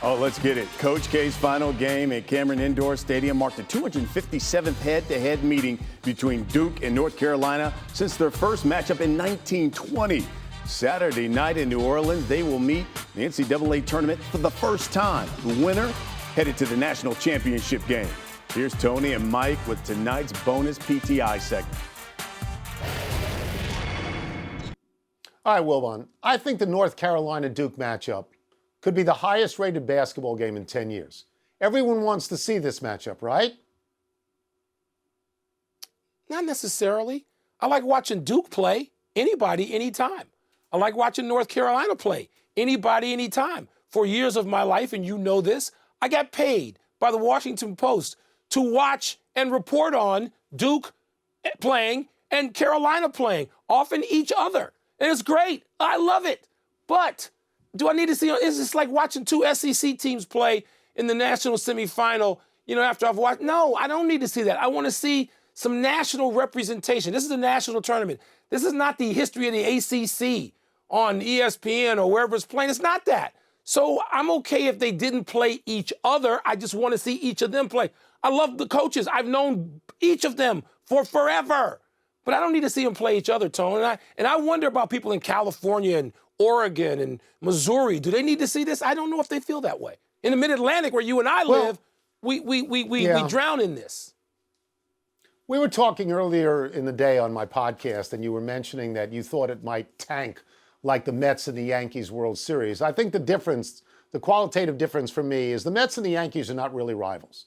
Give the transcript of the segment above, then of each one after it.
Oh, let's get it. Coach K's final game at Cameron Indoor Stadium marked the 257th head-to-head meeting between Duke and North Carolina since their first matchup in 1920. Saturday night in New Orleans, they will meet the NCAA Tournament for the first time. The winner headed to the national championship game. Here's Tony and Mike with tonight's bonus PTI segment. All right, Wilbon. I think the North Carolina-Duke matchup could be the highest-rated basketball game in 10 years. Everyone wants to see this matchup, right? Not necessarily. I like watching Duke play anybody, anytime. I like watching North Carolina play anybody, anytime. For years of my life, and you know this, I got paid by the Washington Post to watch and report on Duke playing and Carolina playing, often each other. And it's great. I love it. But do I need to see? Is this like watching two SEC teams play in the national semifinal, after I've watched? No, I don't need to see that. I want to see some national representation. This is a national tournament. This is not the history of the ACC on ESPN or wherever it's playing. It's not that. So I'm okay if they didn't play each other. I just want to see each of them play. I love the coaches. I've known each of them for forever. But I don't need to see them play each other, Tone. And I wonder about people in California and Oregon and Missouri. Do they need to see this? I don't know if they feel that way. In the Mid-Atlantic, where you and I live, we drown in this. We were talking earlier in the day on my podcast, and you were mentioning that you thought it might tank like the Mets and the Yankees World Series. I think the difference, the qualitative difference for me, is the Mets and the Yankees are not really rivals.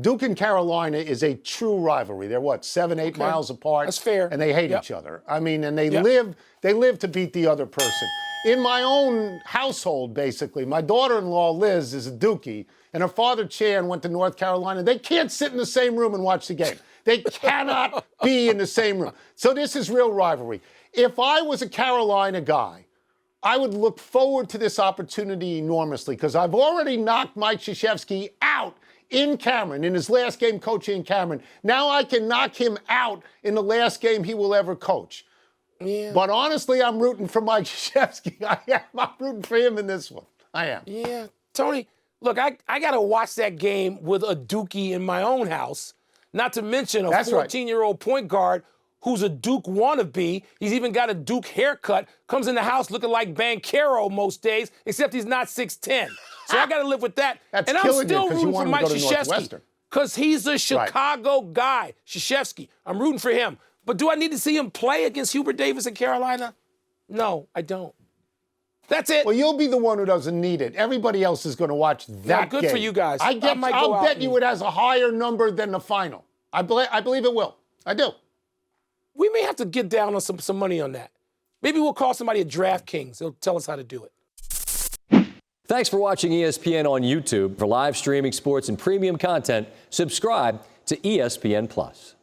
Duke and Carolina is a true rivalry. They're 7-8 miles apart. That's fair. And they hate each other. I mean, and they live to beat the other person. In my own household, basically, my daughter-in-law, Liz, is a Dookie, and her father, Chan, went to North Carolina. They can't sit in the same room and watch the game. They cannot be in the same room. So this is real rivalry. If I was a Carolina guy, I would look forward to this opportunity enormously because I've already knocked Mike Krzyzewski out in Cameron, in his last game coaching in Cameron. Now I can knock him out in the last game he will ever coach. Yeah. But honestly, I'm rooting for Mike Krzyzewski. I'm rooting for him in this one. I am. Yeah. Tony, look, I got to watch that game with a Dookie in my own house, not to mention a 14-year-old point guard who's a Duke wannabe. He's even got a Duke haircut, comes in the house looking like Banchero most days, except he's not 6'10". So I got to live with that. That's and I'm still rooting for Mike Krzyzewski because he's a Chicago guy, Krzyzewski. I'm rooting for him. But do I need to see him play against Hubert Davis in Carolina? No, I don't. That's it. Well, you'll be the one who doesn't need it. Everybody else is going to watch that good game. For you guys. I'll bet you it has a higher number than the final. I believe it will. I do. We may have to get down on some money on that. Maybe we'll call somebody at DraftKings. They'll tell us how to do it. Thanks for watching ESPN on YouTube. For live streaming sports and premium content, subscribe to ESPN+.